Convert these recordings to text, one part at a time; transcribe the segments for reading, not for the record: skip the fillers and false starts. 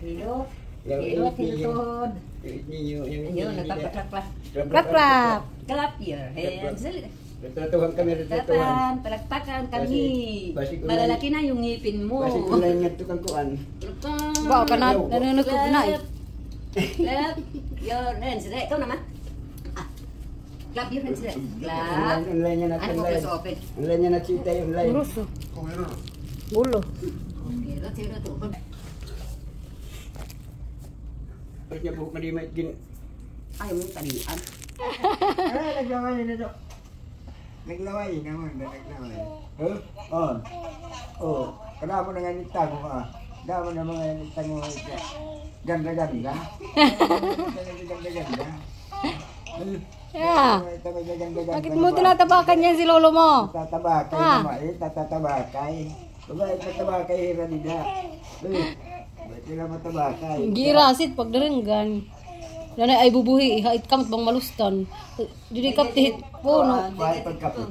Hilot. Hilot, hilot. Ayun, nagpapaklap. Klap. Clap your hands. Retratuhan kami, retratuhan. Tatan, palakpakan kami. Malalaki na yung ngipin mo. Basi kulay nga ito kang kuan. Wow, ka na, nanunukog na eh. Clap your hands. Ikaw naman. Clap your hands. Clap. Online niya natin. Ano mo plus open? Online niya na chita yung online. Ruso. Bulo. Hilot, hilot. Terus niya buhok malimay gin. Ayaw mong talian. Ay, naglaway na ito. Naglaway naman, naglaway. Huh? Oh. Oh, kenapa dengan itang mo ah? Kenapa na mga itang mo ito? Ganda-ganda. Ganda-ganda. Yeah. Bakit mo tinatabakan yan si lolo mo? Tatabakay naman eh, tatabakay. Babae tatabakay ranida. Ba't sila matabakay? Girasit pag darenggan. Yan ay bubuhi, hait kamot bang malustan. Jadi kaptihit po no. Bahay pagkapit.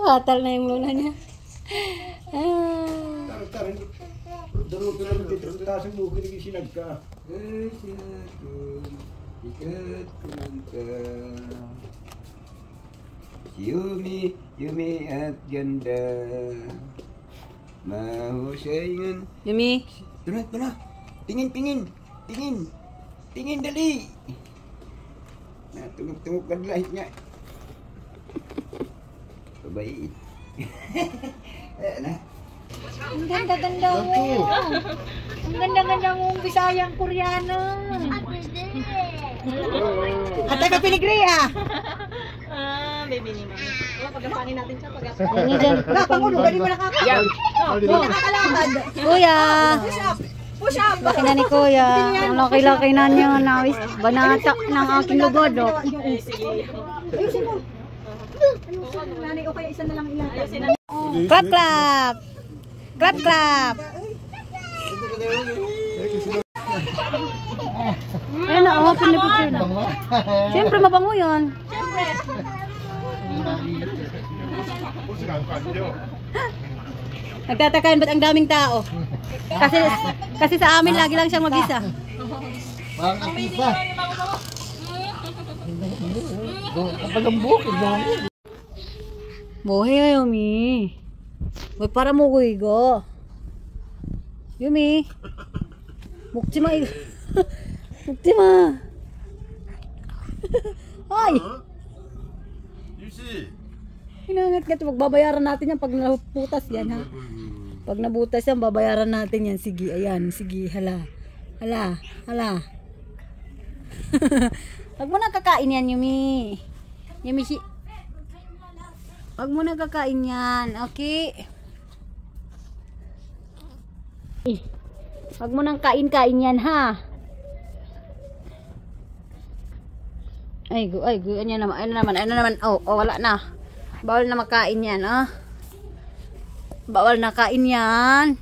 Hatal na yung luna niya. Taruh-taruh. Dulu-dulu dito sa bukid ng sinagka. Ikat kumanta. Yumi, Yumi at ganda. Mahusayan. Yumi. Tunat pala. Tingin, tingin. Tingin. Tingin dali. Tungok-tungok ka lahit niya. Babae. Na. Ang ganda-ganda mo. Ang ganda-ganda mong Bisayang Koreano. At taga Piligria. Baby ni Mama. Pagkapanin natin siya. Ini dyan. Pangulo, galing mo nakakaya. Nakakalakad. Kuya. Push up. Laki na ni Kuya. Ang laki-laki na niya. Nawis. Banatak ng aking lugod. Ayusin mo. Nanay, okay, isa na lang ilan. Clap, clap. Clap, clap. Ayan na, oh, pinipicture na. Siyempre, mabango yun. Nagtatakaan ba't ang daming tao? Kasi sa amin lagi lang siyang mag-isa. Bohe ya Yumi. Boy para mo go. Yumi. Mukti ma. Mukti ma. Ay. Yusi. Inangat ka, magbabayaran natin yan pag nabutas yan ha. Pag nabutas yan, babayaran natin yan. Sige, ayan. Sige, hala. Hala, hala. Wag mo na kakain yan, Yumi. Yumi, wag mo na kakain yan, okay? Wag mo nang kain-kain yan, ha? Ay, ano naman, oh, wala na. Bawal na makain yan, ah. Bawal na kain yan.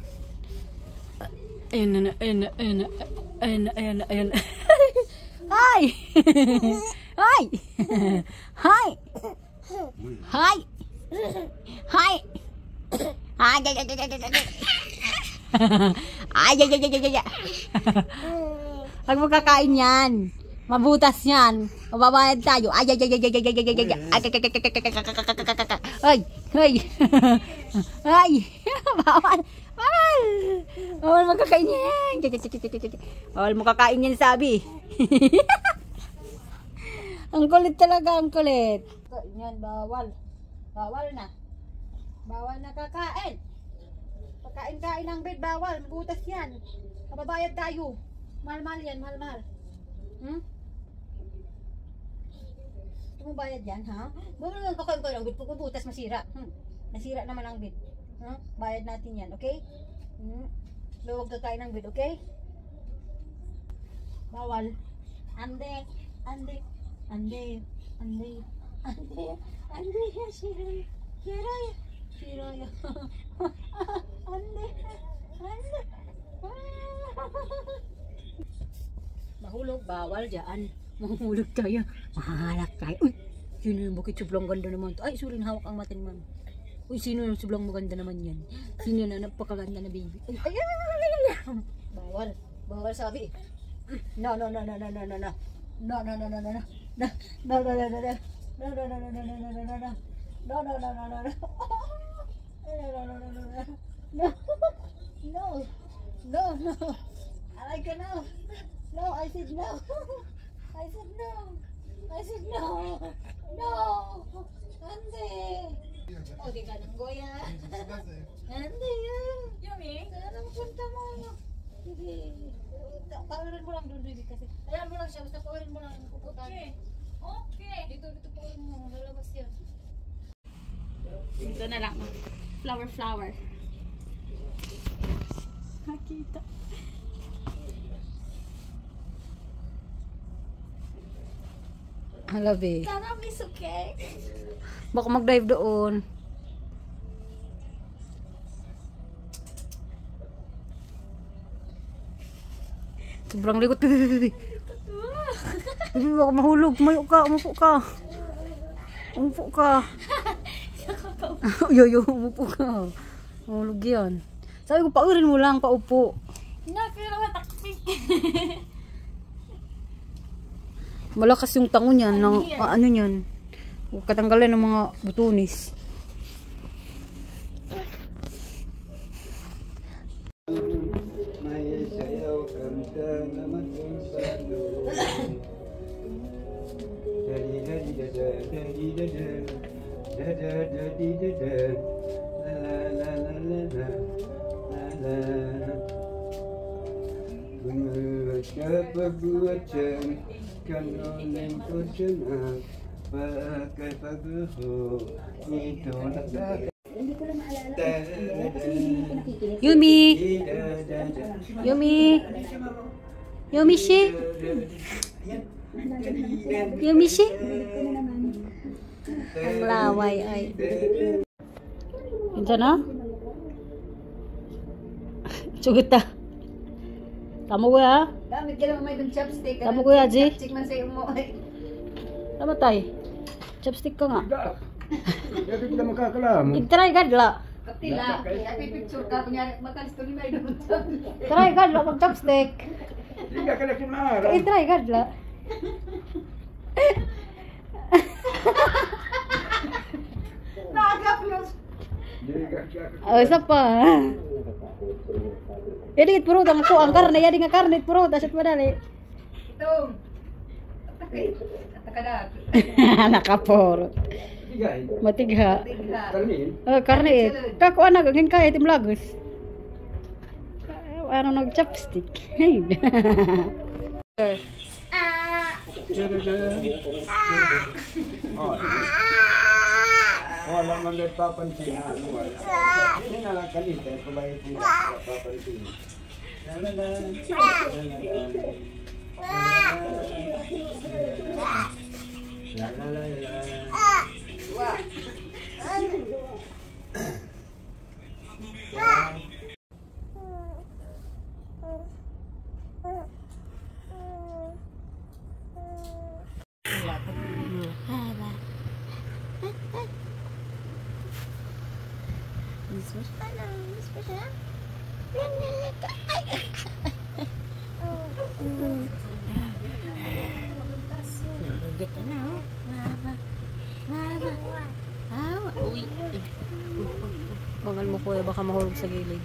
Ayan. Hi! Hi! Hi! Hi! Hi! Pag magkakain yan, mabutas yan, mababayad tayo. Ay! Ay! Bawal! Bawal! Bawal magkakain yan. Bawal mo kakain yan, sabi. Ang kulit talaga, ang kulit. Yan, bawal. Bawal na. Bawal na kakain. Pagkain-kain ng bed, bawal. Mabutas yan. Mababayad tayo. Mahal-mahal yan, mahal-mahal. Gusto mo bayad yan, ha? Bawal naman kakain ng bed. Pagkabutas, masira. Nasira naman ang bed. Bayad natin yan, okay? Luwag kakain ng bed, okay? Bawal. Ande. Shiraya. Ande. Mahulog, bawal dyan. Mahulog tayo. Mahalak tayo. Uy, sino yung bukit sobrang ganda naman to. Ay, sorry, hawak ang matin man. Uy, sino yung sobrang maganda naman yan? Sino na napakaganda na baby? Ay, ay, ay, ay, ay. Bawal. Bawal sabi. No, no, no, no, no, no, no, no. No, no, no, no, no, no. No, no, no, no, no, no. No, no, no, no, no, no, no, no, no. No, no, no, no, no, no. No, no, no, no, no, no. No. No. No, no. I like it now. No, I said no. I said no. I said no. No. Ande. Oh, di ka nang goya. Ande yan. Yumi? Saan ang punta mo? Sige. Pawirin mo lang doon, baby, kasi. Ayan mo lang siya. Basta pawirin mo lang ang puputan. Okay. Dito pawirin mo. Lalabas yan. Ito na lang. Flower. Nakita. Hala, be. Sana miss okay. Baka mag-dive doon. Sobrang likot. Baka mahulog. Mayo ka. Umupo ka. Umupo ka. Yo, umupo ka. Mahulog yan. Sabi ko, paurin mo lang, paupo. Nakakatakpik. Malakas yung tango niyan. Ano yan? Katanggalan ng mga butunis. May sayaw kanta naman kung salo. Gumawa ka pagbuhat siyan, kanoling ko siya na, bakay pagbuho, ito nagkaka. Yumi! Yumi! Yumishi! Yumishi! Ang laway ay. Diyan na? Sugot. Tama ko ya? Gamit ka lang may dun chopstick. Tama ko ya, Ji? Chopstick man sa'yo mo. Tama tay. Chopstick ka nga. Dapat ka makakalam. I-try gadla. Kapila. Kaya picture ka. Kunyari, makalis to ni may dun. Try gadla mag chopstick. Hindi ka kalakin maharap. I-try gadla. Nakakaplos. Oh, isa pa. Jadi puro tang ko ang karne ya nga karne puro dasat madali. Ito. Atakadat. Nakaporo. Tigay. Matigha. Karnin. Karne kako ana gagin kay itim lagos. Ano nag chopstick. Wala man din papansin na wala. Hindi na lang kalit eh, kumain din papansin. Bangal mo kuya baka mahulog sa gilid.